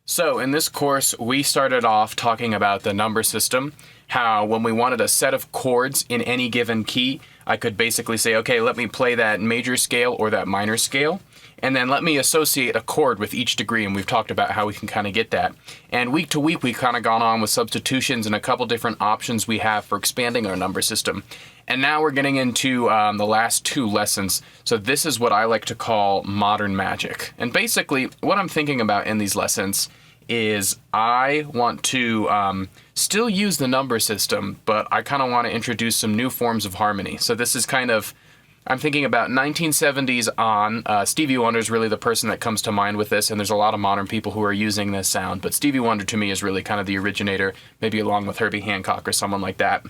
So in this course, we started off talking about the number system, how when we wanted a set of chords in any given key, I could basically say, okay, let me play that major scale or that minor scale, and then let me associate a chord with each degree, and we've talked about how we can kind of get that. And week to week, we've kind of gone on with substitutions and a couple different options we have for expanding our number system. And now we're getting into the last two lessons. So this is what I like to call modern magic. And basically, what I'm thinking about in these lessons is I want to still use the number system, but I kind of want to introduce some new forms of harmony. So this is kind of, I'm thinking about 1970s on. Stevie Wonder is really the person that comes to mind with this, and there's a lot of modern people who are using this sound, but Stevie Wonder to me is really kind of the originator, maybe along with Herbie Hancock or someone like that.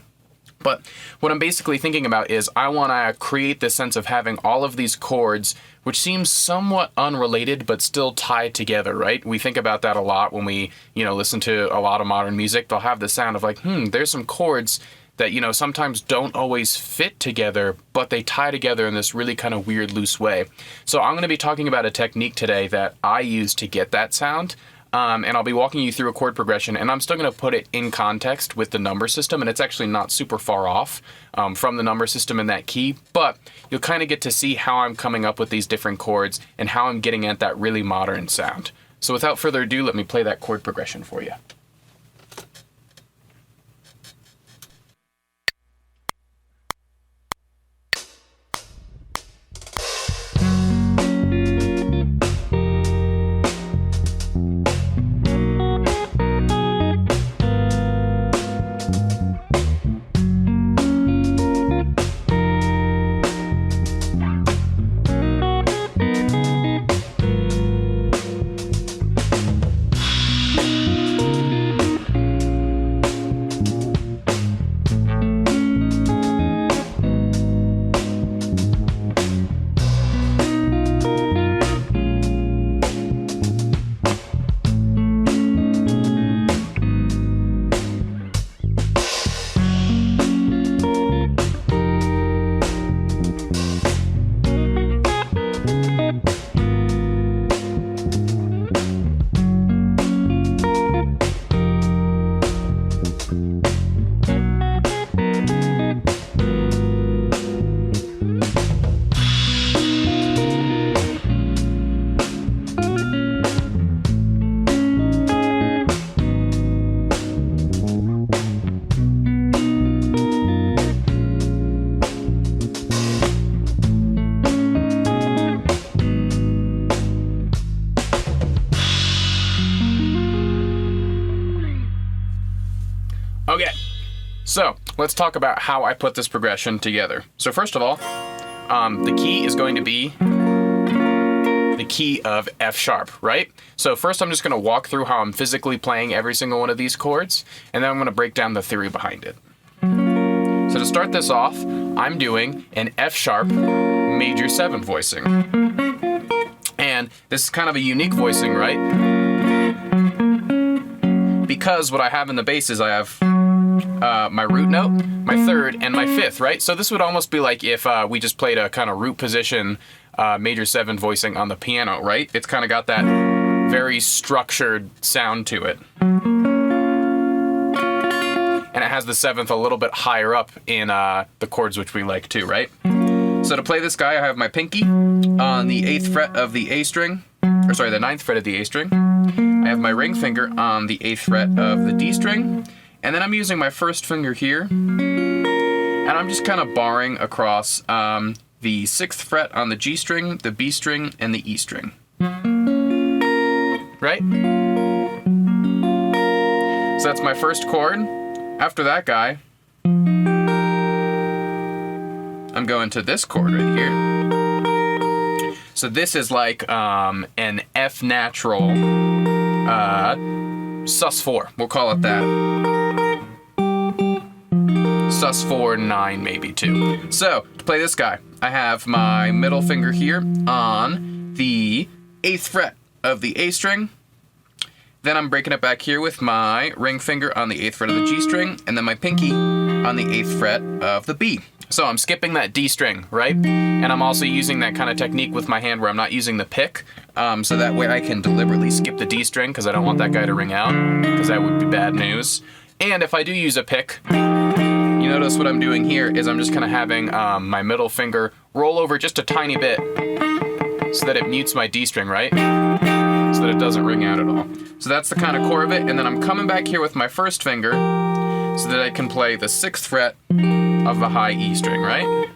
But what I'm basically thinking about is I want to create this sense of having all of these chords, which seems somewhat unrelated, but still tied together, right? We think about that a lot when we, listen to a lot of modern music. They'll have the sound of like, there's some chords that, sometimes don't always fit together, but they tie together in this really kind of weird, loose way. So I'm going to be talking about a technique today that I use to get that sound. And I'll be walking you through a chord progression, and I'm still going to put it in context with the number system, and it's actually not super far off from the number system in that key, but you'll kind of get to see how I'm coming up with these different chords and how I'm getting at that really modern sound. So without further ado, let me play that chord progression for you. Okay, so let's talk about how I put this progression together. So first of all, the key is going to be the key of F sharp, right? So first I'm just going to walk through how I'm physically playing every single one of these chords, and then I'm going to break down the theory behind it. So to start this off, I'm doing an F sharp major 7 voicing. And this is kind of a unique voicing, right? Because what I have in the bass is I have my root note, my third, and my fifth, right? So this would almost be like if we just played a kind of root position major 7 voicing on the piano, right? It's kind of got that very structured sound to it. And it has the 7th a little bit higher up in the chords which we like too, right? So to play this guy, I have my pinky on the 8th fret of the A string, or sorry, the 9th fret of the A string. I have my ring finger on the 8th fret of the D string, and then I'm using my first finger here, and I'm just kind of barring across the 6th fret on the G string, the B string, and the E string. Right? So that's my first chord. After that guy, I'm going to this chord right here. So this is like an F natural sus4. We'll call it that. Sus4 9 maybe too. So to play this guy, I have my middle finger here on the 8th fret of the A string. Then I'm breaking it back here with my ring finger on the 8th fret of the G string, and then my pinky on the 8th fret of the B. So I'm skipping that D string, right? And I'm also using that kind of technique with my hand where I'm not using the pick. So that way I can deliberately skip the D string because I don't want that guy to ring out, because that would be bad news. And if I do use a pick, you notice what I'm doing here is I'm just kind of having my middle finger roll over just a tiny bit so that it mutes my D string, right? So that it doesn't ring out at all. So that's the kind of core of it. And then I'm coming back here with my first finger so that I can play the 6th fret of the high E string, right?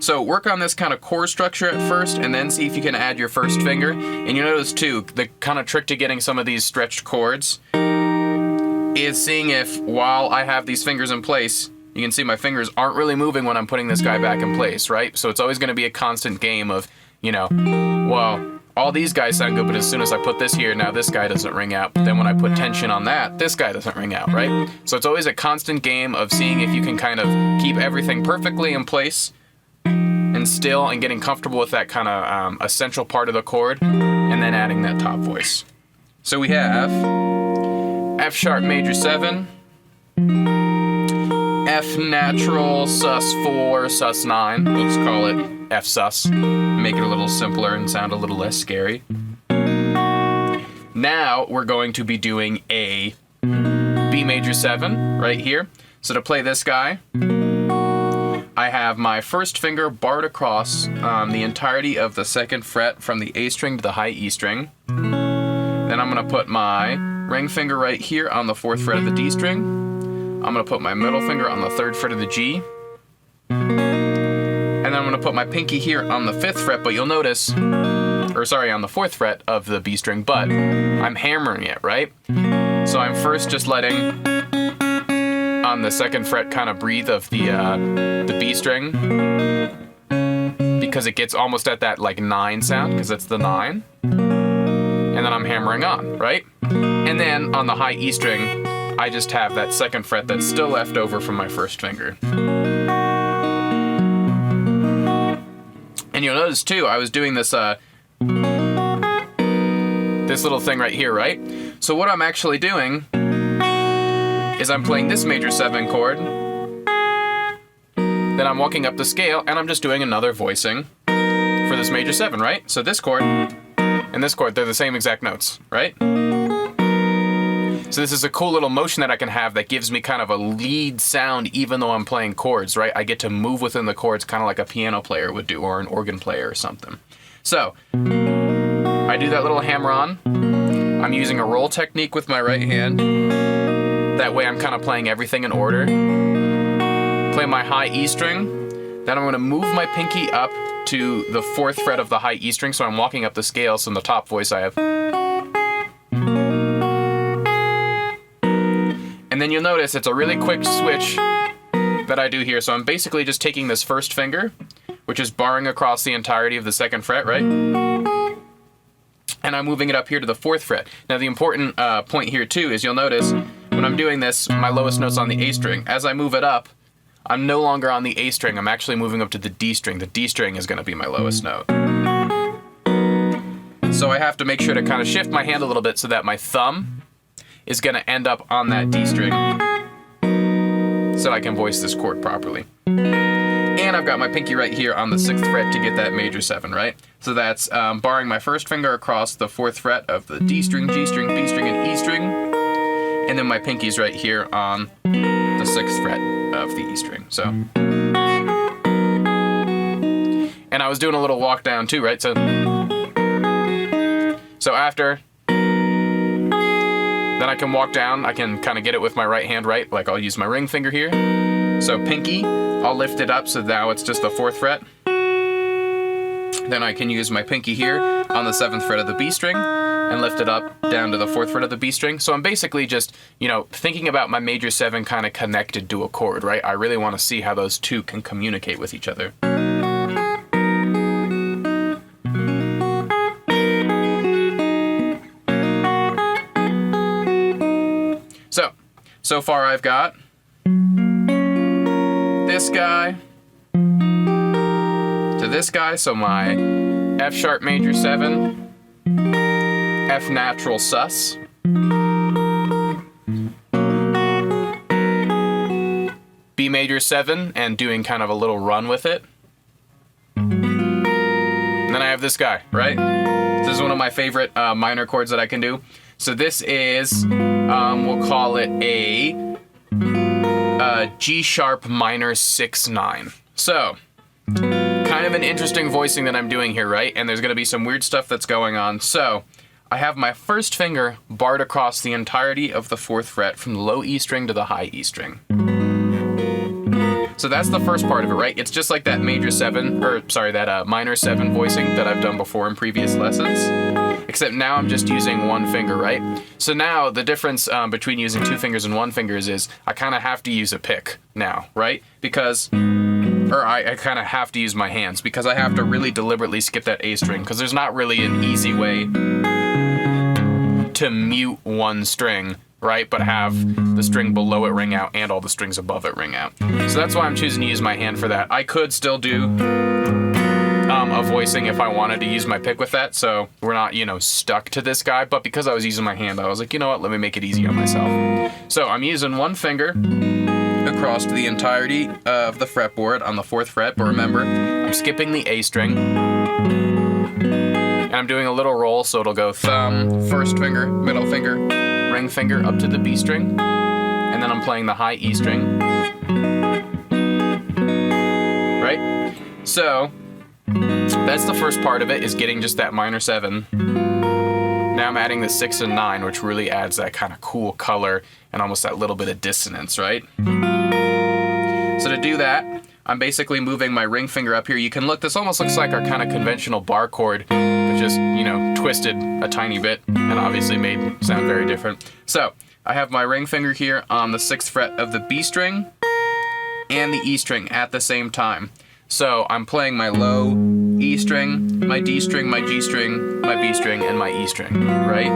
So work on this kind of chord structure at first and then see if you can add your first finger. And you notice too, the kind of trick to getting some of these stretched chords is seeing if while I have these fingers in place, you can see my fingers aren't really moving when I'm putting this guy back in place, right? So it's always going to be a constant game of, you know, well, all these guys sound good, but as soon as I put this here, now this guy doesn't ring out. But then when I put tension on that, this guy doesn't ring out, right? So it's always a constant game of seeing if you can kind of keep everything perfectly in place and still and getting comfortable with that kind of essential part of the chord and then adding that top voice. So we have F sharp major 7, F natural sus 4 sus 9, we'll just call it F sus, make it a little simpler and sound a little less scary. Now we're going to be doing a B major 7 right here. So to play this guy, I have my first finger barred across the entirety of the 2nd fret from the A string to the high E string. Then I'm going to put my ring finger right here on the 4th fret of the D string. I'm going to put my middle finger on the 3rd fret of the G. And then I'm going to put my pinky here on the 5th fret, but you'll notice, or sorry, on the 4th fret of the B string, but I'm hammering it, right? So I'm first just letting on the 2nd fret kind of breathe of the B string, because it gets almost at that like 9 sound, because it's the 9. And then I'm hammering on, right? And then on the high E string, I just have that 2nd fret that's still left over from my first finger. And you'll notice too, I was doing this this little thing right here, right? So what I'm actually doing is I'm playing this major 7 chord, then I'm walking up the scale and I'm just doing another voicing for this major 7, right? So this chord and this chord, they're the same exact notes, right? So this is a cool little motion that I can have that gives me kind of a lead sound even though I'm playing chords, right? I get to move within the chords kind of like a piano player would do or an organ player or something. So I do that little hammer on. I'm using a roll technique with my right hand. That way I'm kind of playing everything in order. Play my high E string. Then I'm going to move my pinky up to the 4th fret of the high E string, so I'm walking up the scale. So in the top voice I have. And then you'll notice it's a really quick switch that I do here. So I'm basically just taking this first finger, which is barring across the entirety of the 2nd fret, right? And I'm moving it up here to the 4th fret. Now the important point here too is you'll notice when I'm doing this, my lowest note's on the A string. As I move it up, I'm no longer on the A string. I'm actually moving up to the D string. The D string is going to be my lowest note. So I have to make sure to kind of shift my hand a little bit so that my thumb is going to end up on that D string so I can voice this chord properly. And I've got my pinky right here on the 6th fret to get that major 7, right? So that's barring my first finger across the 4th fret of the D string, G string, B string, and E string. And then my pinky's right here on the 6th fret of the E string. So, and I was doing a little walk down too, right? So after, then I can walk down. I can kind of get it with my right hand, right? Like I'll use my ring finger here. So pinky, I'll lift it up so now it's just the 4th fret. Then I can use my pinky here on the 7th fret of the B string and lift it up down to the 4th fret of the B string. So I'm basically just, you know, thinking about my major 7 kind of connected to a chord, right? I really want to see how those two can communicate with each other. So far I've got this guy to this guy, so my F sharp major 7, F natural sus, B major 7 and doing kind of a little run with it. And then I have this guy, right? This is one of my favorite minor chords that I can do. So this is, we'll call it a G sharp minor 6/9. So, kind of an interesting voicing that I'm doing here, right? And there's going to be some weird stuff that's going on. So, I have my first finger barred across the entirety of the 4th fret from the low E string to the high E string. So that's the first part of it, right? It's just like that major 7, or sorry, that minor 7 voicing that I've done before in previous lessons. Except now I'm just using one finger, right? So now the difference between using 2 fingers and 1 finger is I kind of have to use a pick now, right? Because, or I kind of have to use my hands because I have to really deliberately skip that A string because there's not really an easy way to mute one string, right? But have the string below it ring out and all the strings above it ring out. So that's why I'm choosing to use my hand for that. I could still do a voicing if I wanted to use my pick with that, so we're not, you know, stuck to this guy, but because I was using my hand, I was like, you know what, let me make it easy on myself. So I'm using one finger across the entirety of the fretboard on the 4th fret, but remember, I'm skipping the A string, and I'm doing a little roll, so it'll go thumb, first finger, middle finger, ring finger up to the B string, and then I'm playing the high E string, right? So that's the first part of it, is getting just that minor 7. Now I'm adding the 6 and 9, which really adds that kind of cool color and almost that little bit of dissonance, right? So to do that, I'm basically moving my ring finger up here. You can look, this almost looks like our kind of conventional bar chord, but just, you know, twisted a tiny bit and obviously made sound very different. So I have my ring finger here on the 6th fret of the B string and the E string at the same time. So I'm playing my low E string, my D string, my G string, my B string, and my E string, right?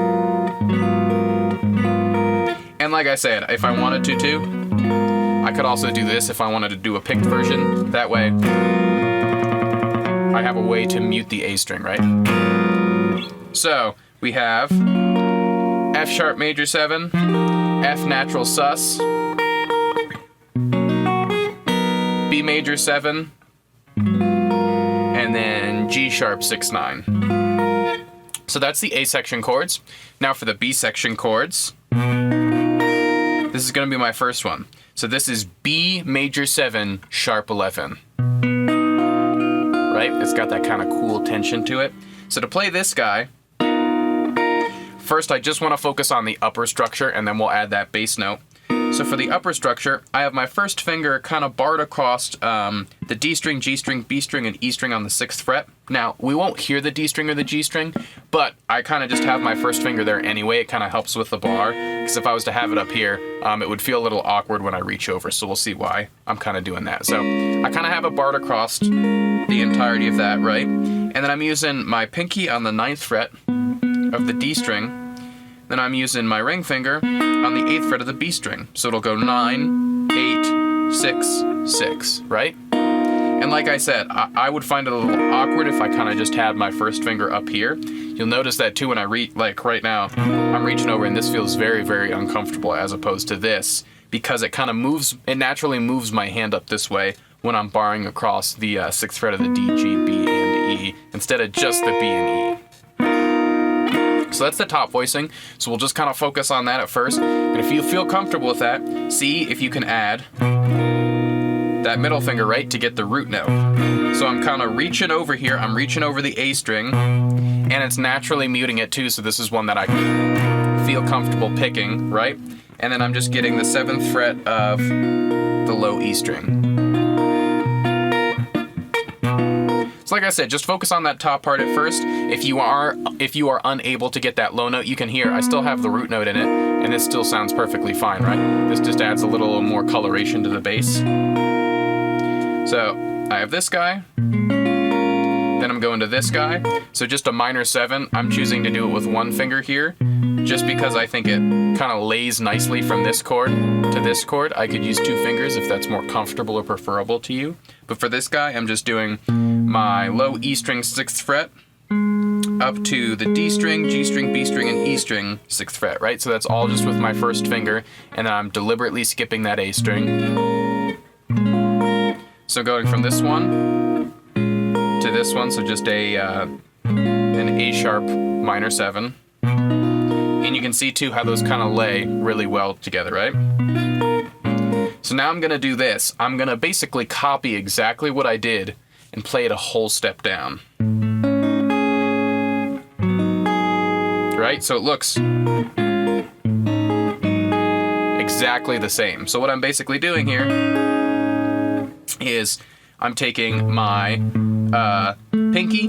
And like I said, if I wanted to too, I could also do this if I wanted to do a picked version. That way, I have a way to mute the A string, right? So we have F sharp major 7, F natural sus, B major 7, and then G sharp 6/9. So that's the A section chords. Now for the B section chords, this is going to be my first one. So this is B major 7 sharp 11. Right? It's got that kind of cool tension to it. So to play this guy, first I just want to focus on the upper structure and then we'll add that bass note. So for the upper structure, I have my first finger kind of barred across the D string, G string, B string, and E string on the 6th fret. Now, we won't hear the D string or the G string, but I kind of just have my first finger there anyway. It kind of helps with the bar, because if I was to have it up here, it would feel a little awkward when I reach over, so we'll see why I'm kind of doing that. So I kind of have it barred across the entirety of that, right? And then I'm using my pinky on the 9th fret of the D string. Then I'm using my ring finger on the 8th fret of the B string. So it'll go 9, 8, 6, 6, right? And like I said, I would find it a little awkward if I kind of just had my first finger up here. You'll notice that too when I reach, like right now, I'm reaching over and this feels very, very uncomfortable as opposed to this, because it kind of moves, it naturally moves my hand up this way when I'm barring across the 6th fret of the D, G, B, and E, instead of just the B and E. So that's the top voicing, so we'll just kind of focus on that at first, and if you feel comfortable with that, see if you can add that middle finger, right, to get the root note. So I'm kind of reaching over here, I'm reaching over the A string, and it's naturally muting it too, so this is one that I feel comfortable picking, right? And then I'm just getting the 7th fret of the low E string. So like I said, just focus on that top part at first. If you are unable to get that low note, you can hear I still have the root note in it, and this still sounds perfectly fine, right? This just adds a little more coloration to the bass. So I have this guy, then I'm going to this guy. So just a minor 7, I'm choosing to do it with one finger here, just because I think it kind of lays nicely from this chord to this chord. I could use 2 fingers if that's more comfortable or preferable to you. But for this guy, I'm just doing my low E string 6th fret up to the D string, G string, B string, and E string 6th fret, right? So that's all just with my first finger, and then I'm deliberately skipping that A string. So going from this one to this one, so just an A sharp minor 7. And you can see too how those kind of lay really well together, right? So now I'm gonna do this. I'm gonna basically copy exactly what I did and play it a whole step down. Right? So it looks exactly the same. So what I'm basically doing here is I'm taking my pinky,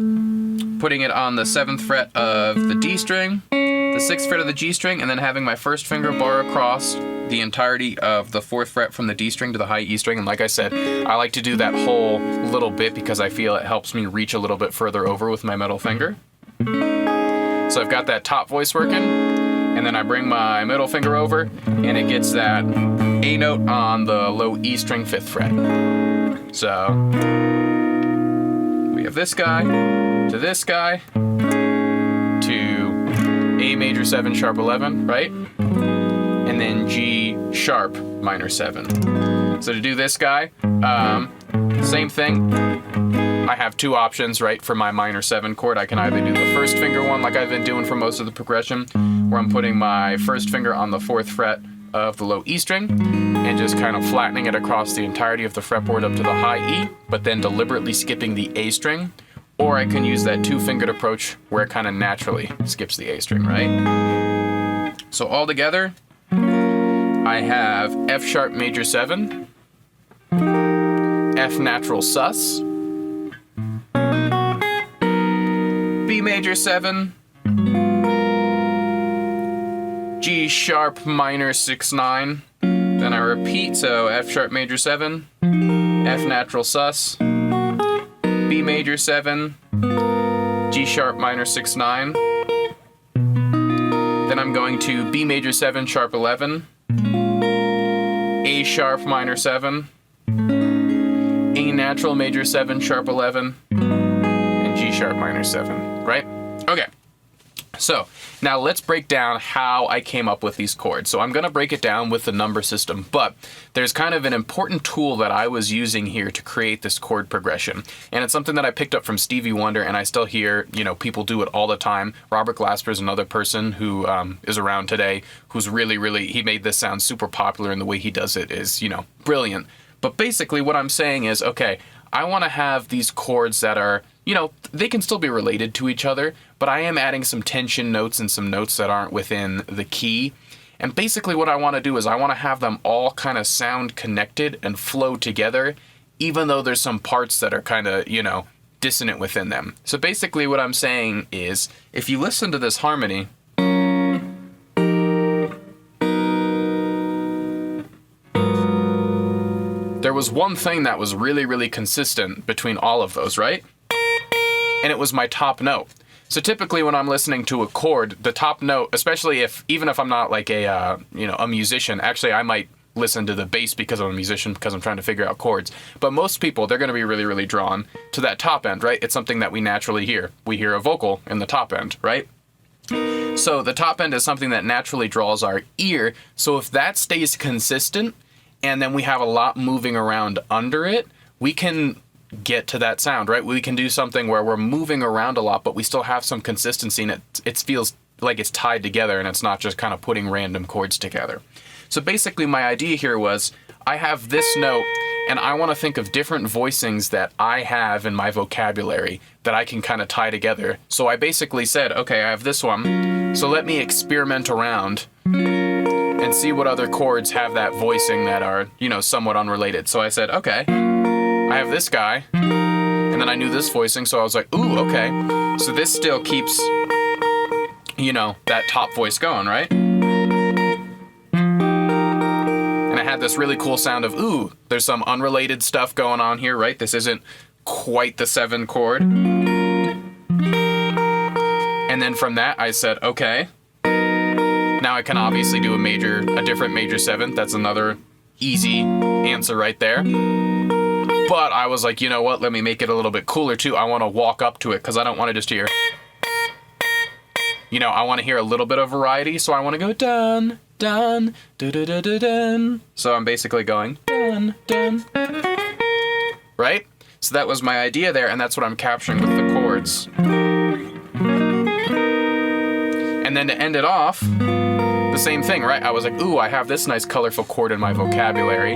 putting it on the 7th fret of the D string, the 6th fret of the G string, and then having my first finger bar across the entirety of the 4th fret from the D string to the high E string. And like I said, I like to do that whole little bit because I feel it helps me reach a little bit further over with my middle finger. So I've got that top voice working, and then I bring my middle finger over, and it gets that A note on the low E string 5th fret. So we have this guy, to this guy, to A major 7 sharp 11, right? And then G sharp minor 7. So to do this guy, same thing. I have two options, right, for my minor 7 chord. I can either do the first finger one like I've been doing for most of the progression, where I'm putting my first finger on the 4th fret of the low E string and just kind of flattening it across the entirety of the fretboard up to the high E, but then deliberately skipping the A string. Or I can use that 2-fingered approach where it kind of naturally skips the A string, right? So all together, I have F sharp major 7, F natural sus, B major 7, G sharp minor 6/9. Then I repeat, so F sharp major 7, F natural sus, B major 7, G sharp minor 6/9. Then I'm going to B major 7 sharp 11, A sharp minor 7, A natural major 7 sharp 11, and G sharp minor 7, right? Okay. So now let's break down how I came up with these chords. So I'm going to break it down with the number system, but there's kind of an important tool that I was using here to create this chord progression. And it's something that I picked up from Stevie Wonder, and I still hear, people do it all the time. Robert Glasper is another person who is around today who's really, he made this sound super popular, and the way he does it is, brilliant. But basically what I'm saying is, okay, I want to have these chords that are, they can still be related to each other, but I am adding some tension notes and some notes that aren't within the key. And basically what I want to do is I want to have them all kind of sound connected and flow together, even though there's some parts that are kind of, dissonant within them. So basically what I'm saying is, if you listen to this harmony, there was one thing that was really consistent between all of those, right? And it was my top note. So typically when I'm listening to a chord, the top note, especially even if I'm not like a musician, actually I might listen to the bass because I'm a musician, because I'm trying to figure out chords. But most people, they're going to be really drawn to that top end, right? It's something that we naturally hear. We hear a vocal in the top end, right? So the top end is something that naturally draws our ear. So if that stays consistent, and then we have a lot moving around under it, we can get to that sound, right? We can do something where we're moving around a lot, but we still have some consistency, and it feels like it's tied together, and it's not just kind of putting random chords together. So basically my idea here was, I have this note, and I want to think of different voicings that I have in my vocabulary that I can kind of tie together. So I basically said, okay, I have this one, so let me experiment around and see what other chords have that voicing that are, somewhat unrelated. So I said, okay, I have this guy, and then I knew this voicing, so I was like, ooh, okay. So this still keeps, that top voice going, right? And I had this really cool sound of, ooh, there's some unrelated stuff going on here, right? This isn't quite the 7 chord. And then from that, I said, okay, now I can obviously do a different major 7th. That's another easy answer right there. But I was like, you know what? Let me make it a little bit cooler too. I want to walk up to it because I don't want to just hear. I want to hear a little bit of variety. So I want to go dun, dun, dun, dun, dun, dun, dun. So I'm basically going dun, dun, right? So that was my idea there, and that's what I'm capturing with the chords. And then to end it off, the same thing, right? I was like, ooh, I have this nice colorful chord in my vocabulary.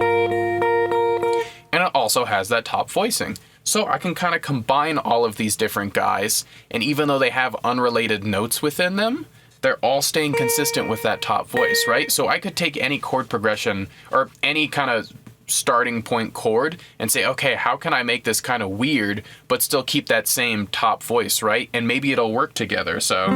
And it also has that top voicing. So I can kind of combine all of these different guys, and even though they have unrelated notes within them, they're all staying consistent with that top voice, right? So I could take any chord progression or any kind of starting point chord and say, okay, how can I make this kind of weird, but still keep that same top voice, right? And maybe it'll work together, so.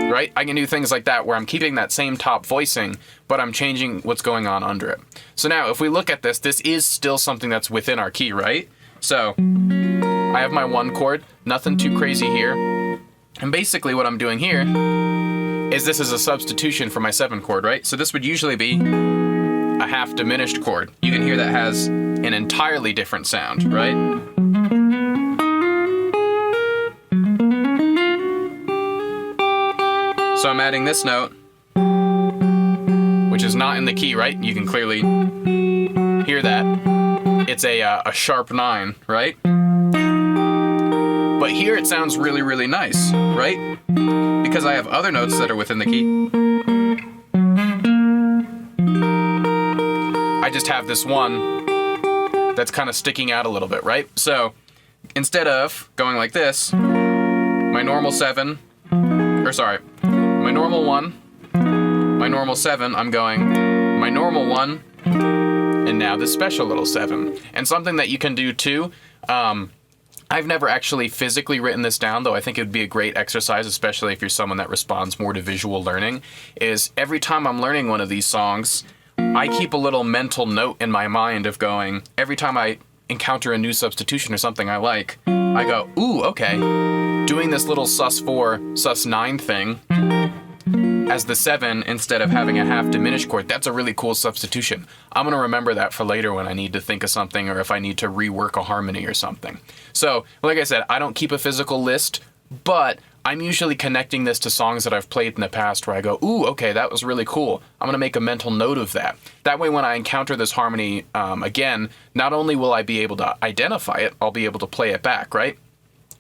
Right? I can do things like that where I'm keeping that same top voicing, but I'm changing what's going on under it. So now if we look at this, this is still something that's within our key, right? So I have my 1 chord, nothing too crazy here. And basically what I'm doing here is this is a substitution for my 7 chord, right? So this would usually be a half diminished chord. You can hear that has an entirely different sound, right? So I'm adding this note, which is not in the key, right? You can clearly hear that. It's a sharp 9, right? But here it sounds really, really nice, right? Because I have other notes that are within the key. I just have this one that's kind of sticking out a little bit, right? So instead of going like this, my normal 7, my normal 1, my normal 7, I'm going my normal 1, and now this special little 7. And something that you can do too, I've never actually physically written this down, though I think it would be a great exercise, especially if you're someone that responds more to visual learning, is every time I'm learning one of these songs, I keep a little mental note in my mind of going, every time I encounter a new substitution or something I like, I go, ooh, okay, doing this little sus4, sus9 thing as the 7 instead of having a half diminished chord, that's a really cool substitution. I'm going to remember that for later when I need to think of something or if I need to rework a harmony or something. So, like I said, I don't keep a physical list, but I'm usually connecting this to songs that I've played in the past where I go, ooh, okay, that was really cool. I'm going to make a mental note of that. That way when I encounter this harmony again, not only will I be able to identify it, I'll be able to play it back, right?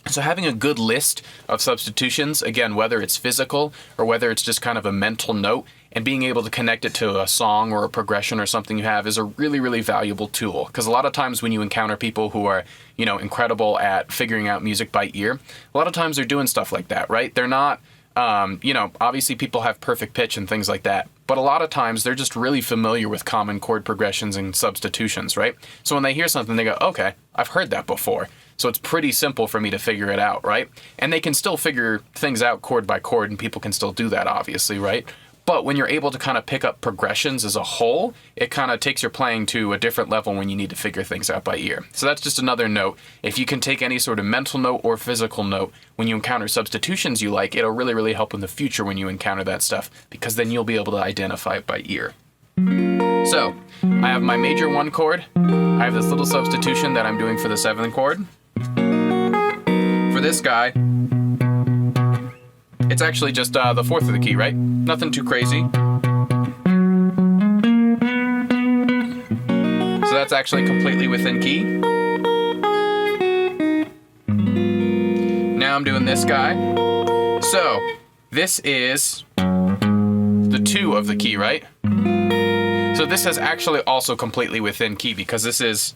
So having a good list of substitutions, again, whether it's physical or whether it's just kind of a mental note, and being able to connect it to a song or a progression or something you have is a really, really valuable tool. Because a lot of times when you encounter people who are, incredible at figuring out music by ear, a lot of times they're doing stuff like that, right? They're not, obviously people have perfect pitch and things like that. But a lot of times they're just really familiar with common chord progressions and substitutions, right? So when they hear something, they go, okay, I've heard that before. So it's pretty simple for me to figure it out, right? And they can still figure things out chord by chord, and people can still do that, obviously, right? But when you're able to kind of pick up progressions as a whole, it kind of takes your playing to a different level when you need to figure things out by ear. So that's just another note. If you can take any sort of mental note or physical note when you encounter substitutions you like, it'll really, really help in the future when you encounter that stuff, because then you'll be able to identify it by ear. So I have my major 1 chord. I have this little substitution that I'm doing for the 7th chord. For this guy, it's actually just the 4th of the key, right? Nothing too crazy. So that's actually completely within key. Now I'm doing this guy. So this is the 2 of the key, right? So this is actually also completely within key because this is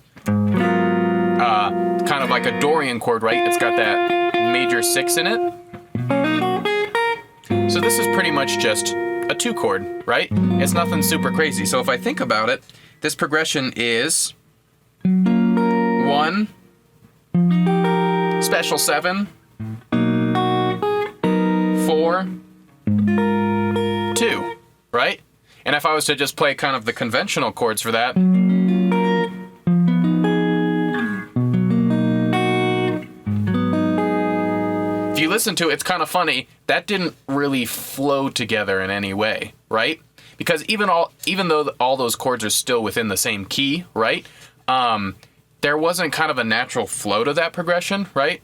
kind of like a Dorian chord, right? It's got that major 6 in it. So this is pretty much just a 2 chord, right? It's nothing super crazy. So if I think about it, this progression is 1, special 7, 4, 2, right? And if I was to just play kind of the conventional chords for that, if you listen to it, it's kind of funny. That didn't really flow together in any way, right? Because even though all those chords are still within the same key, right? There wasn't kind of a natural flow to that progression, right?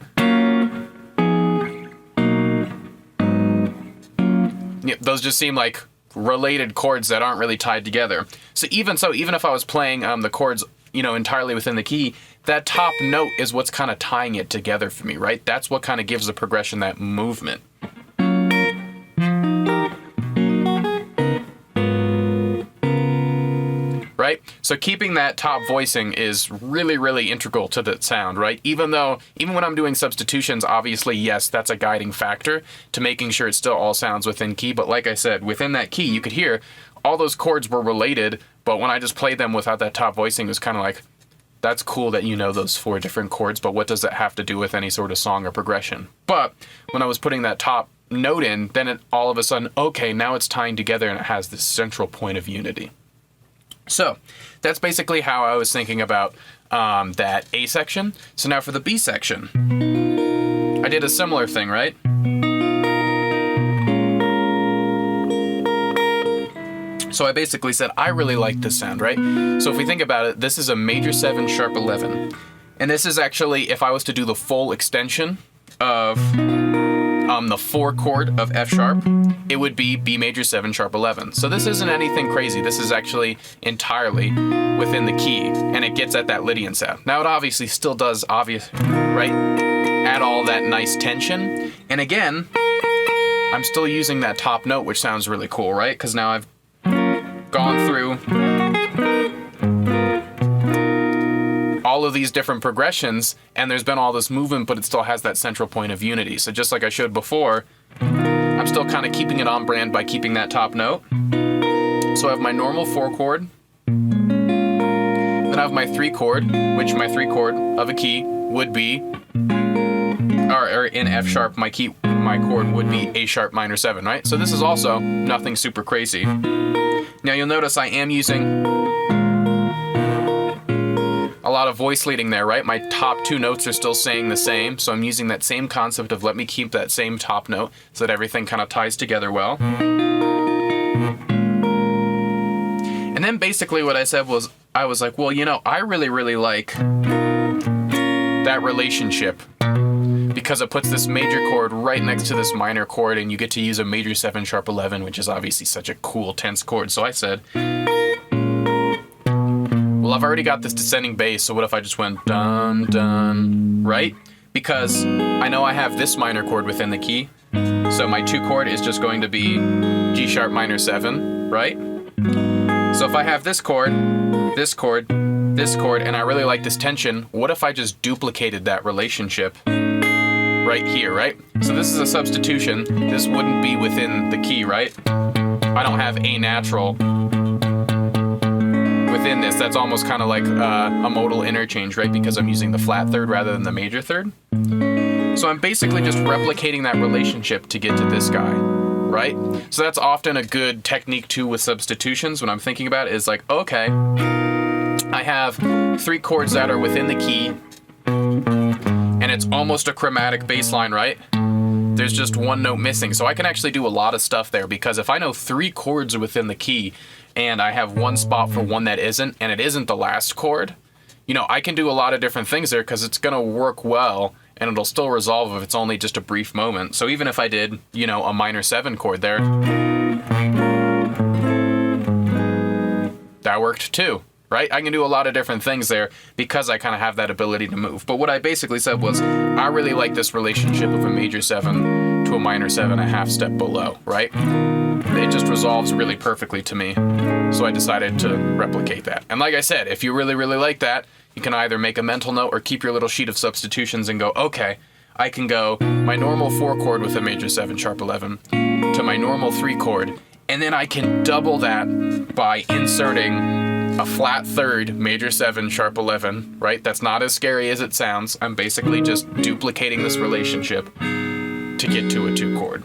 those just seem like related chords that aren't really tied together. So even if I was playing the chords, entirely within the key, that top note is what's kind of tying it together for me, right? That's what kind of gives the progression that movement. Right? So keeping that top voicing is really, really integral to the sound, right? Even when I'm doing substitutions, obviously, yes, that's a guiding factor to making sure it still all sounds within key. But like I said, within that key, you could hear all those chords were related, but when I just played them without that top voicing, it was kind of like, that's cool that you know those 4 different chords, but what does it have to do with any sort of song or progression? But when I was putting that top note in, then it all of a sudden, okay, now it's tying together and it has this central point of unity. So that's basically how I was thinking about that A section. So now for the B section, I did a similar thing, right? So I basically said, I really like this sound, right? So if we think about it, this is a major 7 sharp 11. And this is actually, if I was to do the full extension of the 4 chord of F sharp, it would be B major 7 sharp 11. So this isn't anything crazy. This is actually entirely within the key, and it gets at that Lydian sound. Now it obviously still does, right? Add all that nice tension. And again, I'm still using that top note, which sounds really cool, right? Because now I've gone through all of these different progressions, and there's been all this movement, but it still has that central point of unity. So just like I showed before, I'm still kind of keeping it on brand by keeping that top note. So I have my normal 4 chord, then I have my 3 chord, which my 3 chord of a key would be, or in F sharp, my chord would be A sharp minor 7, right? So this is also nothing super crazy. Now you'll notice I am using a lot of voice leading there, right? My top 2 notes are still saying the same, so I'm using that same concept of let me keep that same top note so that everything kind of ties together well. And then basically what I said was, I was like, well, I really, really like that relationship because it puts this major chord right next to this minor chord, and you get to use a major 7 sharp 11, which is obviously such a cool tense chord. So I said, well, I've already got this descending bass, so what if I just went dun, dun, right? Because I know I have this minor chord within the key, so my 2 chord is just going to be G sharp minor 7, right? So if I have this chord, this chord, this chord, and I really like this tension, what if I just duplicated that relationship right here, right? So this is a substitution. This wouldn't be within the key, right? I don't have A natural within this. That's almost kind of like a modal interchange, right? Because I'm using the flat third rather than the major third. So I'm basically just replicating that relationship to get to this guy, right? So that's often a good technique too with substitutions when I'm thinking about it, is like, okay, I have 3 chords that are within the key, and it's almost a chromatic bass line, right? There's just 1 note missing. So I can actually do a lot of stuff there, because if I know 3 chords are within the key and I have 1 spot for one that isn't, and it isn't the last chord, I can do a lot of different things there because it's going to work well and it'll still resolve if it's only just a brief moment. So even if I did, a minor 7 chord there, that worked too. Right? I can do a lot of different things there because I kind of have that ability to move. But what I basically said was, I really like this relationship of a major 7 to a minor 7 a half step below, right? It just resolves really perfectly to me. So I decided to replicate that. And like I said, if you really, really like that, you can either make a mental note or keep your little sheet of substitutions and go, okay, I can go my normal 4 chord with a major 7 sharp 11 to my normal 3 chord. And then I can double that by inserting a flat third major 7 sharp 11, right? That's not as scary as it sounds. I'm basically just duplicating this relationship to get to a 2 chord.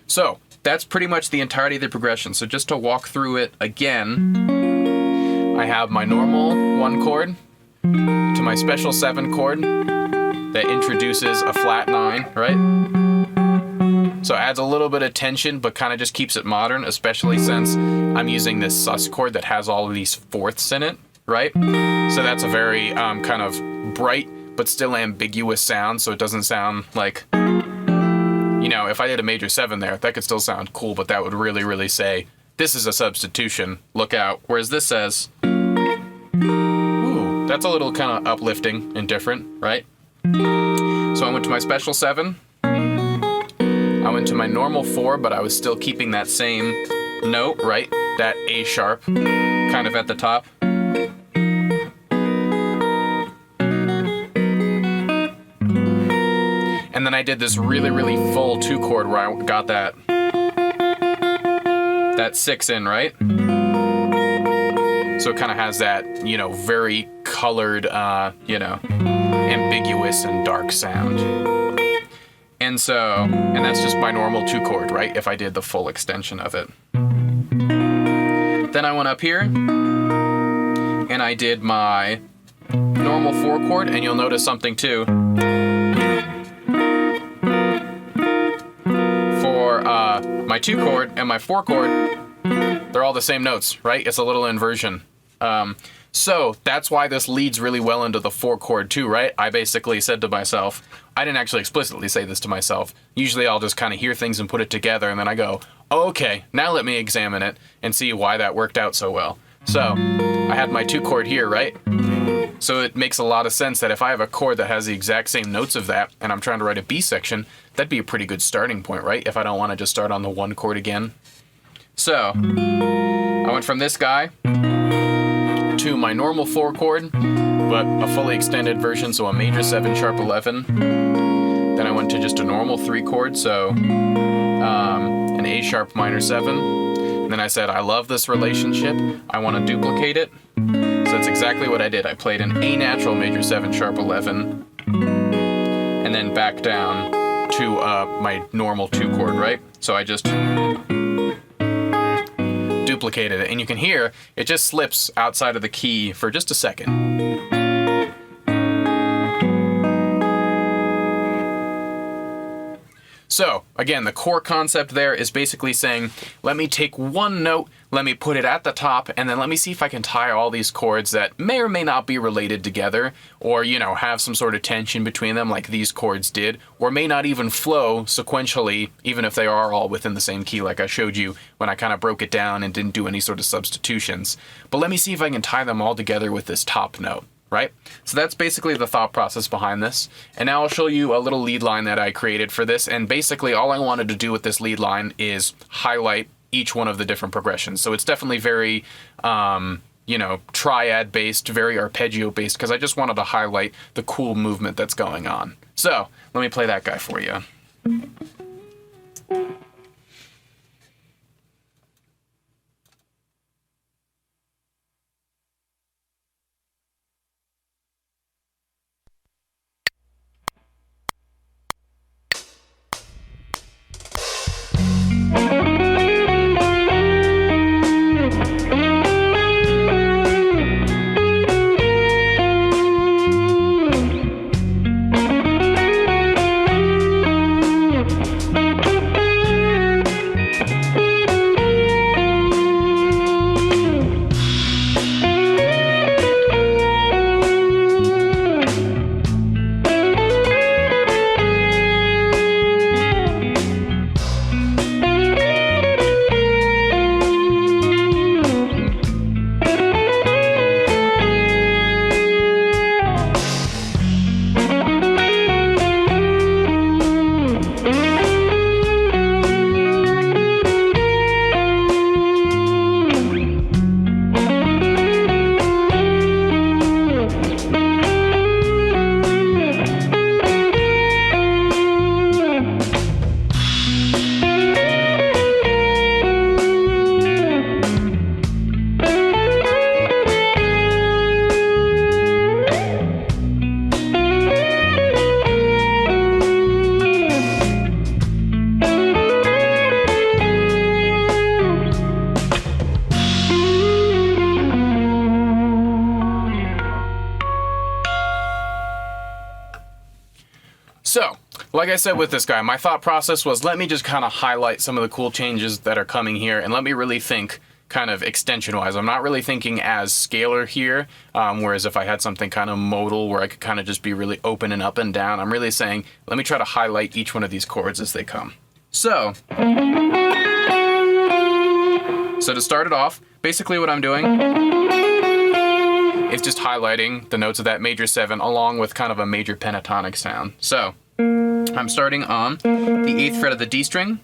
So that's pretty much the entirety of the progression. So just to walk through it again, I have my normal 1 chord to my special 7 chord that introduces a flat 9, right? So it adds a little bit of tension, but kind of just keeps it modern, especially since I'm using this sus chord that has all of these fourths in it, right? So that's a very kind of bright, but still ambiguous sound, so it doesn't sound like you know, if I did a major 7 there, that could still sound cool, but that would really, really say, this is a substitution, look out. Whereas this says, ooh, that's a little kind of uplifting and different, right? So I went to my special 7. I went to my normal 4, but I was still keeping that same note, right? That A sharp, kind of at the top. And then I did this really, really full 2 chord where I got that 6 in, right? So it kind of has that, you know, very colored, you know, ambiguous and dark sound. And so, and that's just my normal 2 chord, right? If I did the full extension of it. Then I went up here and I did my normal 4 chord, and you'll notice something too. For my 2 chord and my 4 chord, they're all the same notes, right? It's a little inversion. So that's why this leads really well into the 4 chord too, right? I basically said to myself, I didn't actually explicitly say this to myself. Usually I'll just kind of hear things and put it together, and then I go, oh, okay, now let me examine it and see why that worked out so well. So I had my 2 chord here, right? So it makes a lot of sense that if I have a chord that has the exact same notes of that, and I'm trying to write a B section, that'd be a pretty good starting point, right? If I don't want to just start on the 1 chord again. So I went from this guy to my normal 4 chord, but a fully extended version, so a major 7 sharp 11. Then I went to just a normal 3 chord, so an A sharp minor 7. And then I said, I love this relationship, I want to duplicate it. So that's exactly what I did. I played an A natural major 7 sharp 11, and then back down to my normal 2 chord, right? So I just duplicated it, and you can hear it just slips outside of the key for just a second. So again, the core concept there is basically saying, let me take 1 note, let me put it at the top, and then let me see if I can tie all these chords that may or may not be related together, or, you know, have some sort of tension between them like these chords did, or may not even flow sequentially, even if they are all within the same key like I showed you when I kind of broke it down and didn't do any sort of substitutions. But let me see if I can tie them all together with this top note. Right? So that's basically the thought process behind this. And now I'll show you a little lead line that I created for this. And basically all I wanted to do with this lead line is highlight each one of the different progressions. So it's definitely very, you know, triad based, very arpeggio based, because I just wanted to highlight the cool movement that's going on. So let me play that guy for you. So, like I said with this guy, my thought process was let me just kind of highlight some of the cool changes that are coming here, and let me really think, kind of extension-wise. I'm not really thinking as scalar here, whereas if I had something kind of modal where I could kind of just be really open and up and down, I'm really saying, let me try to highlight each one of these chords as they come. So to start it off, basically what I'm doing is just highlighting the notes of that major 7 along with kind of a major pentatonic sound. So I'm starting on the 8th fret of the D string,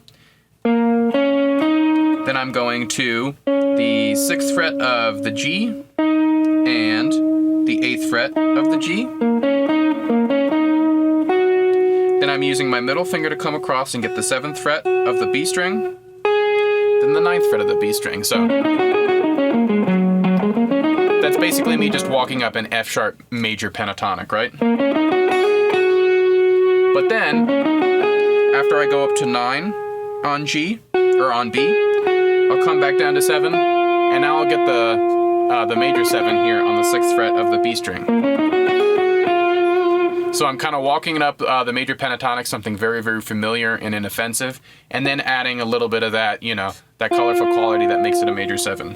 then I'm going to the 6th fret of the G and the 8th fret of the G. Then I'm using my middle finger to come across and get the 7th fret of the B string, then the 9th fret of the B string. So that's basically me just walking up an F sharp major pentatonic, right? But then, after I go up to 9 on G, or on B, I'll come back down to 7, and now I'll get the major 7 here on the 6th fret of the B string. So I'm kind of walking up the major pentatonic, something very, very familiar and inoffensive, and then adding a little bit of that, you know, that colorful quality that makes it a major 7.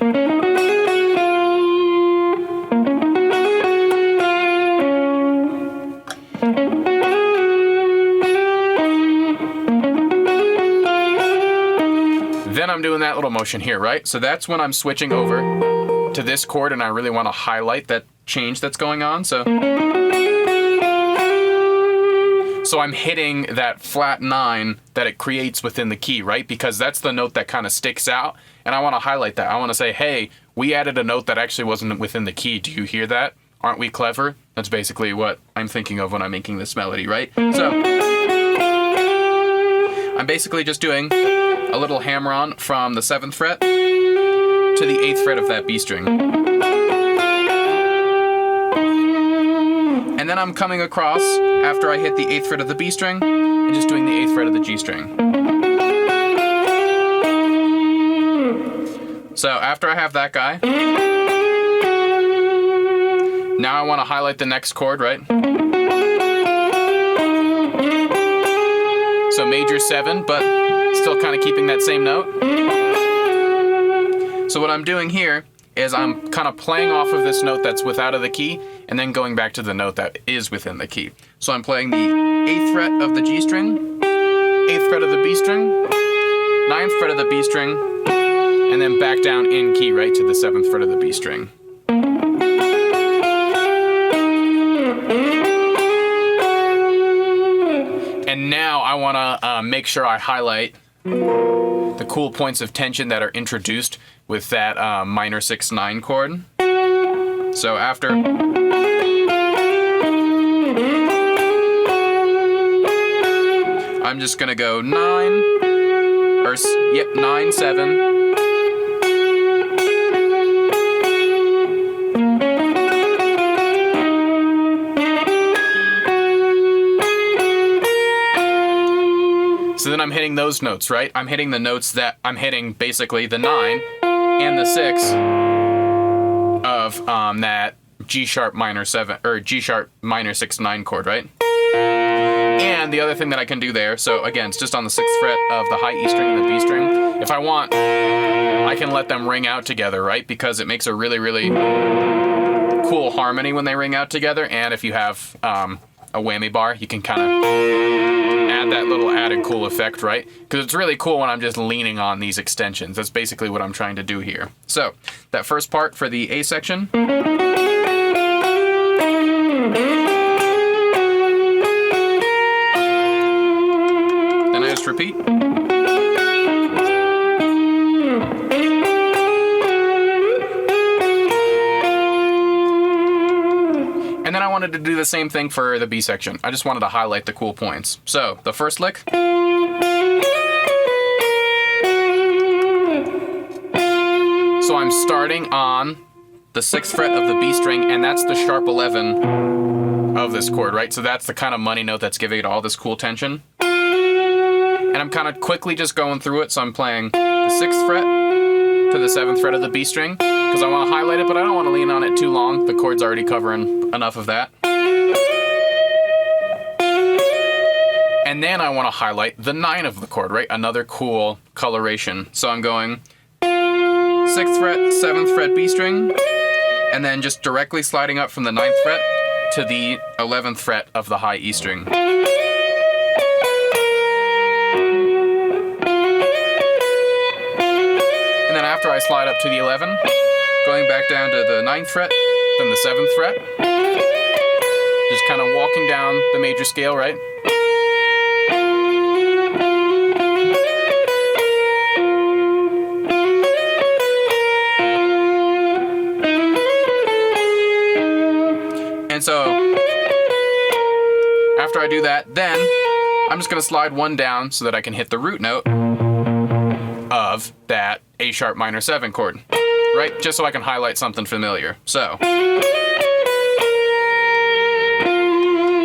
Then I'm doing that little motion here, right? So that's when I'm switching over to this chord and I really want to highlight that change that's going on. So I'm hitting that flat 9 that it creates within the key, right? Because that's the note that kind of sticks out, and I want to highlight that. I want to say, hey, we added a note that actually wasn't within the key. Do you hear that? Aren't we clever? That's basically what I'm thinking of when I'm making this melody, right? So I'm basically just doing a little hammer-on from the 7th fret to the 8th fret of that B string. And then I'm coming across, after I hit the 8th fret of the B string, and just doing the 8th fret of the G string. So after I have that guy, now I want to highlight the next chord, right? So major 7, but still kind of keeping that same note. So what I'm doing here is I'm kind of playing off of this note that's out of the key and then going back to the note that is within the key. So I'm playing the 8th fret of the G string, 8th fret of the B string, 9th fret of the B string, and then back down in key right to the 7th fret of the B string. And now I want to make sure I highlight the cool points of tension that are introduced with that minor 6/9 chord. So after I'm just gonna go 9, 7. So then I'm hitting those notes, right? I'm hitting the notes that I'm hitting basically the 9 and the 6 of that G sharp minor 7 or G sharp minor 6/9 chord, right? And the other thing that I can do there, so again, it's just on the 6th fret of the high E string and the B string. If I want, I can let them ring out together, right? Because it makes a really, really cool harmony when they ring out together. And if you have a whammy bar, you can kind of add that little added cool effect, right? Because it's really cool when I'm just leaning on these extensions. That's basically what I'm trying to do here. So that first part for the A section. Then I just repeat. And then I wanted to do the same thing for the B section. I just wanted to highlight the cool points. So the first lick. So I'm starting on the 6th fret of the B string, and that's the sharp 11 of this chord, right? So that's the kind of money note that's giving it all this cool tension. And I'm kind of quickly just going through it. So I'm playing the 6th fret to the 7th fret of the B string, because I want to highlight it, but I don't want to lean on it too long. The chord's already covering enough of that. And then I want to highlight the 9 of the chord, right? Another cool coloration. So I'm going 6th fret, 7th fret B string, and then just directly sliding up from the 9th fret to the 11th fret of the high E string. And then after I slide up to the 11, going back down to the 9th fret, then the 7th fret, just kind of walking down the major scale, right? And so, after I do that, then I'm just going to slide one down so that I can hit the root note of that A sharp minor 7 chord, right? Just so I can highlight something familiar. So, and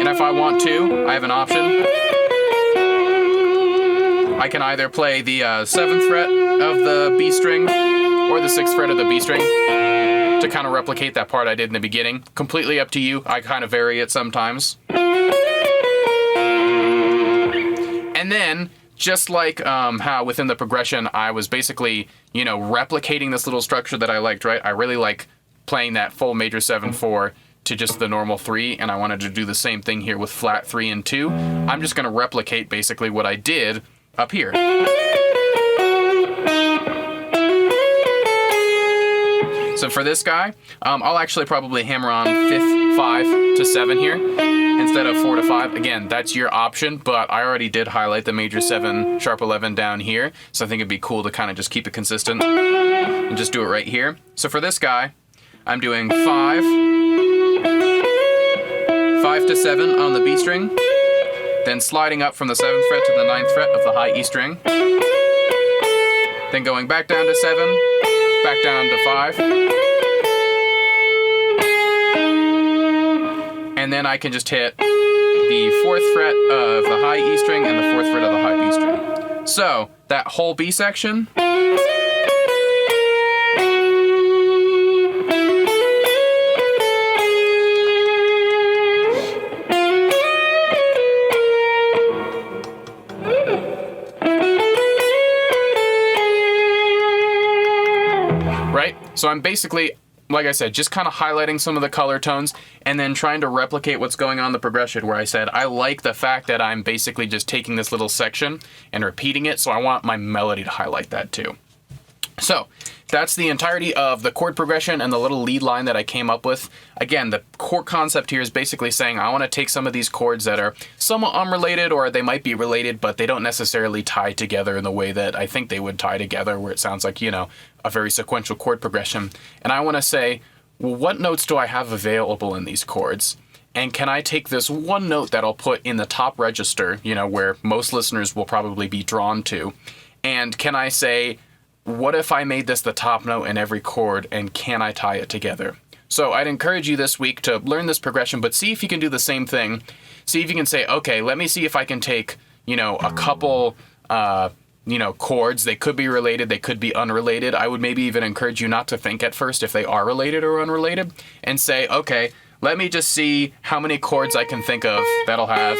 if I want to, I have an option. I can either play the 7th fret of the B string or the 6th fret of the B string to kind of replicate that part I did in the beginning. Completely up to you. I kind of vary it sometimes. And then, just like how within the progression I was basically, replicating this little structure that I liked, right? I really like playing that full major 7/4 to just the normal 3, and I wanted to do the same thing here with flat 3 and 2. I'm just going to replicate basically what I did up here. So for this guy, I'll actually probably hammer on 5th, 5 to 7 here instead of 4 to 5. Again, that's your option, but I already did highlight the major 7 sharp 11 down here, so I think it'd be cool to kind of just keep it consistent and just do it right here. So for this guy, I'm doing 5 to 7 on the B string, then sliding up from the 7th fret to the 9th fret of the high E string, then going back down to 7, back down to 5, and then I can just hit the 4th fret of the high E string and the 4th fret of the high B string. So that whole B section, right? So I'm basically, like I said, just kind of highlighting some of the color tones and then trying to replicate what's going on in the progression, where I said I like the fact that I'm basically just taking this little section and repeating it, so I want my melody to highlight that too. So that's the entirety of the chord progression and the little lead line that I came up with. Again, the core concept here is basically saying I want to take some of these chords that are somewhat unrelated, or they might be related, but they don't necessarily tie together in the way that I think they would tie together, where it sounds like, a very sequential chord progression. And I want to say, well, what notes do I have available in these chords? And can I take this one note that I'll put in the top register, where most listeners will probably be drawn to, and can I say, what if I made this the top note in every chord, and can I tie it together? So I'd encourage you this week to learn this progression, but see if you can do the same thing. See if you can say, okay, let me see if I can take, a couple, chords. They could be related, they could be unrelated. I would maybe even encourage you not to think at first if they are related or unrelated, and say, okay, let me just see how many chords I can think of that'll have,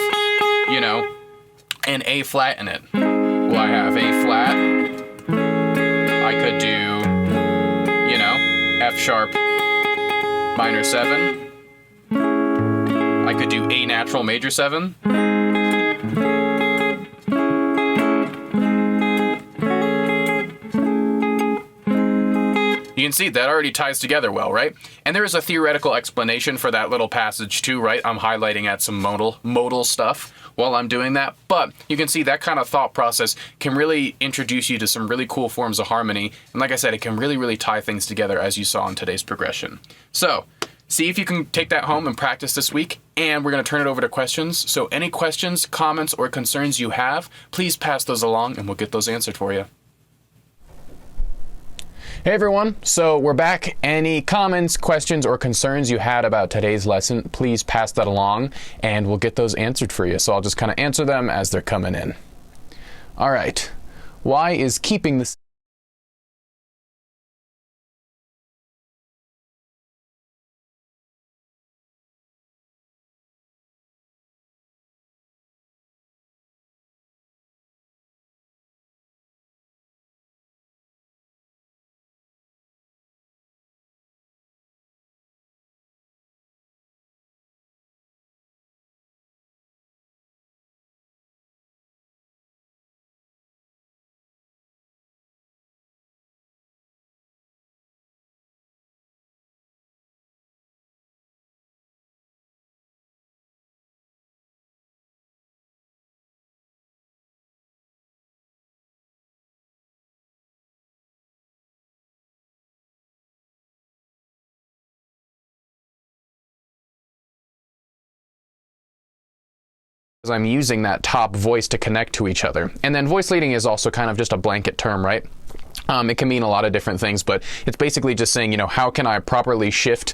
an A flat in it. Well, I have A flat. I could do, F sharp minor 7. I could do A natural major 7. You can see that already ties together well, right? And there is a theoretical explanation for that little passage too, right? I'm highlighting at some modal stuff while I'm doing that, but you can see that kind of thought process can really introduce you to some really cool forms of harmony. And like I said, it can really, really tie things together, as you saw in today's progression. So see if you can take that home and practice this week, and we're going to turn it over to questions. So any questions, comments, or concerns you have, please pass those along and we'll get those answered for you. Hey everyone, so we're back. Any comments, questions, or concerns you had about today's lesson, please pass that along and we'll get those answered for you. So I'll just kind of answer them as they're coming in. All right, why is keeping the I'm using that top voice to connect to each other. And then voice leading is also kind of just a blanket term, right? It can mean a lot of different things, but it's basically just saying, how can I properly shift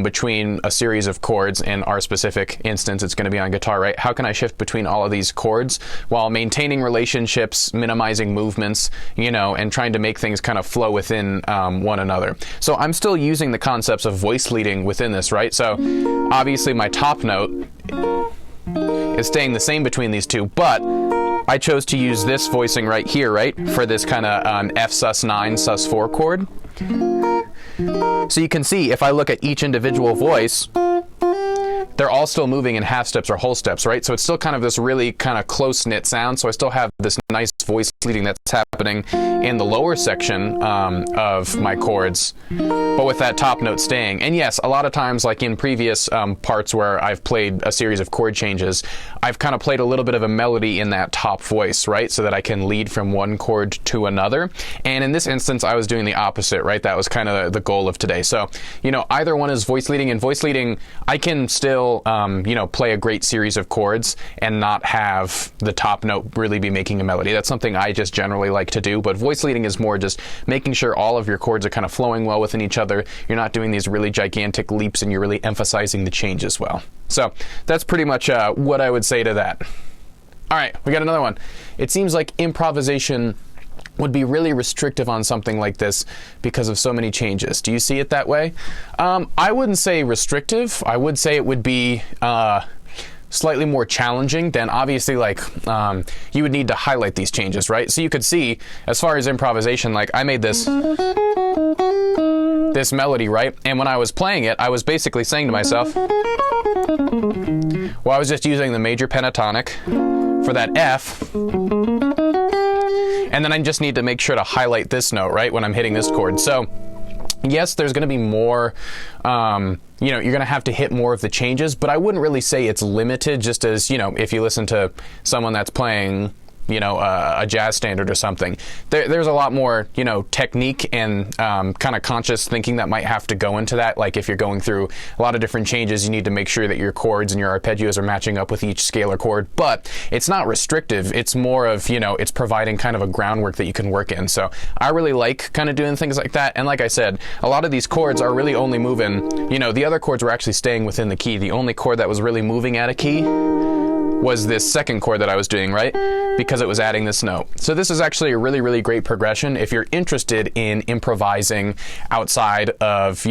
between a series of chords? In our specific instance, it's going to be on guitar, right? How can I shift between all of these chords while maintaining relationships, minimizing movements, and trying to make things kind of flow within one another. So I'm still using the concepts of voice leading within this, right? So obviously my top note is staying the same between these two, but I chose to use this voicing right here, right, for this kind of F sus9, sus4 chord. So you can see if I look at each individual voice, they're all still moving in half steps or whole steps, right? So it's still kind of this really kind of close-knit sound. So I still have this nice voice leading that's happening in the lower section of my chords, but with that top note staying. And yes, a lot of times, like in previous parts where I've played a series of chord changes, I've kind of played a little bit of a melody in that top voice, right? So that I can lead from one chord to another. And in this instance, I was doing the opposite, right? That was kind of the goal of today. So, either one is voice leading, and voice leading, I can still, play a great series of chords and not have the top note really be making a melody. That's something I just generally like to do, but voice leading is more just making sure all of your chords are kind of flowing well within each other. You're not doing these really gigantic leaps, and you're really emphasizing the change as well. So that's pretty much what I would say to that. All right, we got another one. It seems like improvisation would be really restrictive on something like this because of so many changes. Do you see it that way? I wouldn't say restrictive. I would say it would be slightly more challenging. Then obviously, you would need to highlight these changes, right? So you could see, as far as improvisation, like I made this melody, right? And when I was playing it, I was basically saying to myself, well, I was just using the major pentatonic for that F, and then I just need to make sure to highlight this note, right, when I'm hitting this chord. So yes, there's going to be more, you're going to have to hit more of the changes, but I wouldn't really say it's limited, just as, if you listen to someone that's playing, a jazz standard or something. There's a lot more, technique and kind of conscious thinking that might have to go into that. Like if you're going through a lot of different changes, you need to make sure that your chords and your arpeggios are matching up with each scalar chord. But it's not restrictive. It's more of, it's providing kind of a groundwork that you can work in. So I really like kind of doing things like that. And like I said, a lot of these chords are really only moving, the other chords were actually staying within the key. The only chord that was really moving out of key was this second chord that I was doing, right? Because it was adding this note. So this is actually a really, really great progression if you're interested in improvising outside of,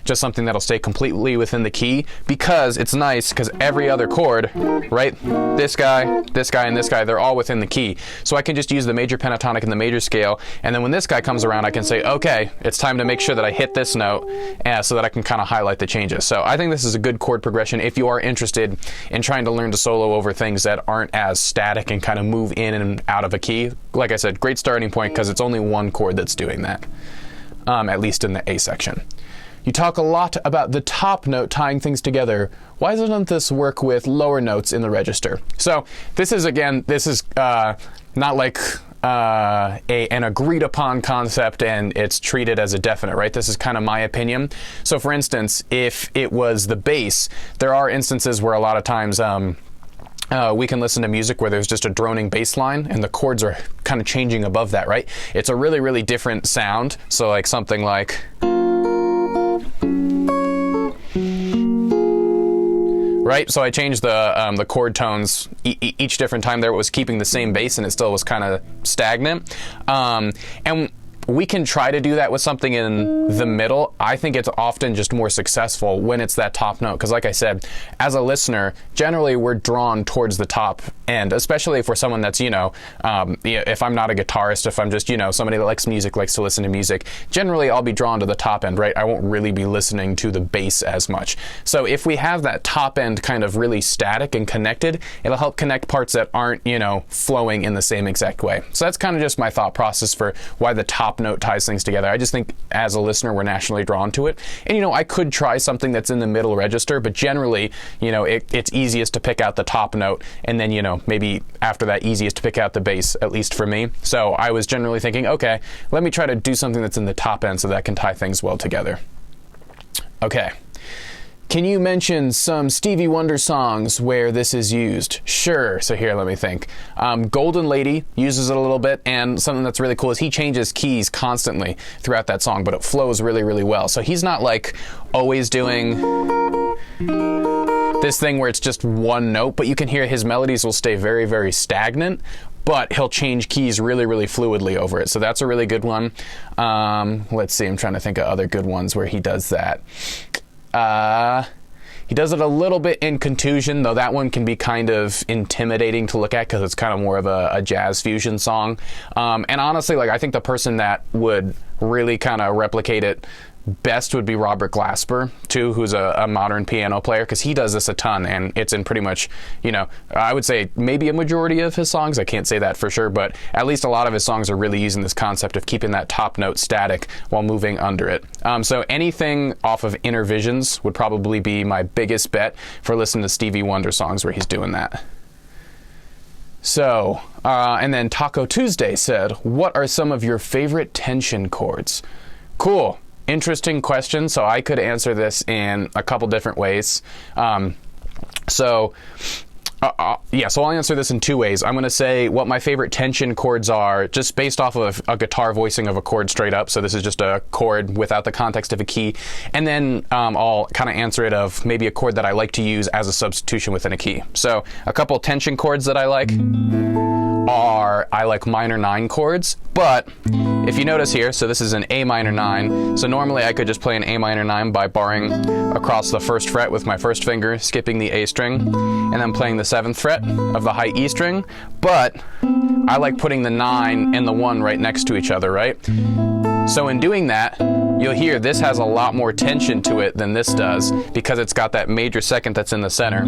just something that'll stay completely within the key, because it's nice because every other chord, right? This guy, and this guy, they're all within the key. So I can just use the major pentatonic and the major scale. And then when this guy comes around, I can say, okay, it's time to make sure that I hit this note so that I can kind of highlight the changes. So I think this is a good chord progression if you are interested in trying to learn to solo over things that aren't as static and kind of move in and out of a key. Like I said, great starting point because it's only one chord that's doing that, at least in the A section. You talk a lot about the top note tying things together. Why doesn't this work with lower notes in the register? So this is not like an agreed upon concept and it's treated as a definite, right? This is kind of my opinion. So for instance, if it was the bass, there are instances where a lot of times we can listen to music where there's just a droning bass line and the chords are kind of changing above that, right? It's a really, really different sound. So like something like, right? So I changed the chord tones each different time there. It was keeping the same bass and it still was kind of stagnant. And we can try to do that with something in the middle. I think it's often just more successful when it's that top note. Because like I said, as a listener, generally we're drawn towards the top end, especially if we're someone that's, if I'm not a guitarist, if I'm just, somebody that likes music, likes to listen to music, generally I'll be drawn to the top end, right? I won't really be listening to the bass as much. So if we have that top end kind of really static and connected, it'll help connect parts that aren't, flowing in the same exact way. So that's kind of just my thought process for why the top note ties things together. I just think as a listener, we're naturally drawn to it. And, I could try something that's in the middle register, but generally, it's easiest to pick out the top note and then, maybe after that easiest to pick out the bass, at least for me. So I was generally thinking, okay, let me try to do something that's in the top end so that can tie things well together. Okay. Can you mention some Stevie Wonder songs where this is used? Sure. So here, let me think. Golden Lady uses it a little bit, and something that's really cool is he changes keys constantly throughout that song, but it flows really, really well. So he's not like always doing this thing where it's just one note, but you can hear his melodies will stay very, very stagnant, but he'll change keys really, really fluidly over it. So that's a really good one. Let's see, I'm trying to think of other good ones where he does that. He does it a little bit in Contusion, though that one can be kind of intimidating to look at because it's kind of more of a jazz fusion song. And honestly, like, I think the person that would really kind of replicate it best would be Robert Glasper, too, who's a modern piano player, because he does this a ton, and it's in pretty much, you know, I would say maybe a majority of his songs. I can't say that for sure, but at least a lot of his songs are really using this concept of keeping that top note static while moving under it. So anything off of Inner Visions would probably be my biggest bet for listening to Stevie Wonder songs where he's doing that. So, and then Taco Tuesday said, what are some of your favorite tension chords? Cool. Interesting question. So I could answer this in a couple different ways. So I'll answer this in two ways. I'm going to say what my favorite tension chords are just based off of a guitar voicing of a chord straight up. So this is just a chord without the context of a key. And then I'll kind of answer it of maybe a chord that I like to use as a substitution within a key. So a couple tension chords that I like like minor 9 chords, but if you notice here, so this is an A minor 9, so normally I could just play an A minor 9 by barring across the 1st fret with my 1st finger, skipping the A string, and then playing the 7th fret of the high E string, but I like putting the 9 and the 1 right next to each other, right? So in doing that, you'll hear this has a lot more tension to it than this does because it's got that major 2nd that's in the center.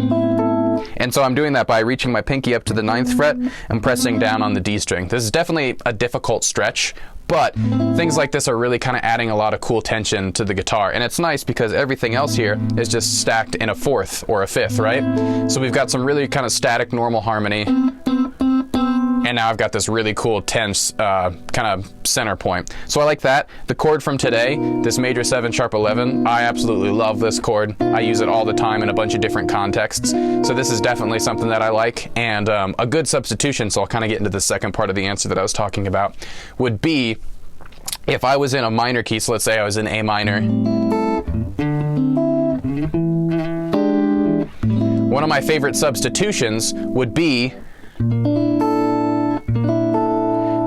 And so I'm doing that by reaching my pinky up to the 9th fret and pressing down on the D string. This is definitely a difficult stretch, but things like this are really kind of adding a lot of cool tension to the guitar. And it's nice because everything else here is just stacked in a 4th or a 5th, right? So we've got some really kind of static normal harmony. And now I've got this really cool tense kind of center point. So I like that. The chord from today, this major 7 sharp 11, I absolutely love this chord. I use it all the time in a bunch of different contexts. So this is definitely something that I like. And a good substitution, so I'll kind of get into the second part of the answer that I was talking about, would be if I was in a minor key, so let's say I was in A minor. One of my favorite substitutions would be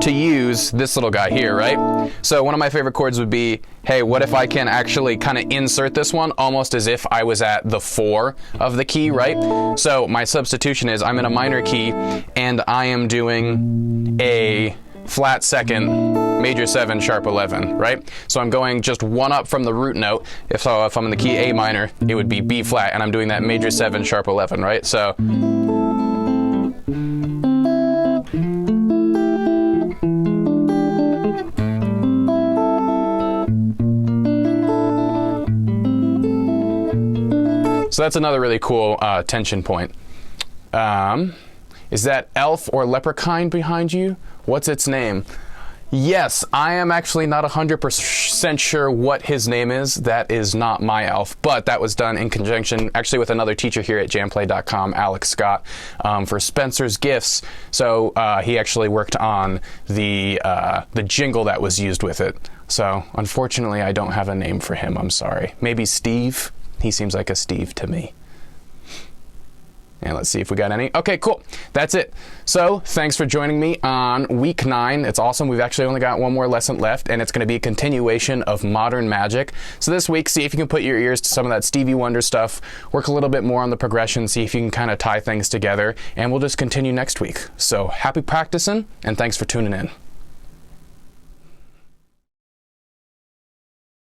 to use this little guy here, right? So one of my favorite chords would be, hey, what if I can actually kind of insert this one almost as if I was at the 4 of the key, right? So my substitution is I'm in a minor key and I am doing a flat 2nd, major 7 sharp 11, right? So I'm going just 1 up from the root note. If I'm in the key A minor, it would be B flat, and I'm doing that major 7 sharp 11, right? So that's another really cool tension point. Is that elf or leprechaun behind you? What's its name? Yes, I am actually not 100% sure what his name is. That is not my elf, but that was done in conjunction actually with another teacher here at jamplay.com, Alex Scott, for Spencer's Gifts. So he actually worked on the jingle that was used with it. So unfortunately, I don't have a name for him. I'm sorry. Maybe Steve? He seems like a Steve to me. And let's see if we got any. Okay, cool. That's it. So thanks for joining me on week 9. It's awesome. We've actually only got one more lesson left, and it's going to be a continuation of Modern Magic. So this week, see if you can put your ears to some of that Stevie Wonder stuff, work a little bit more on the progression, see if you can kind of tie things together, and we'll just continue next week. So happy practicing, and thanks for tuning in.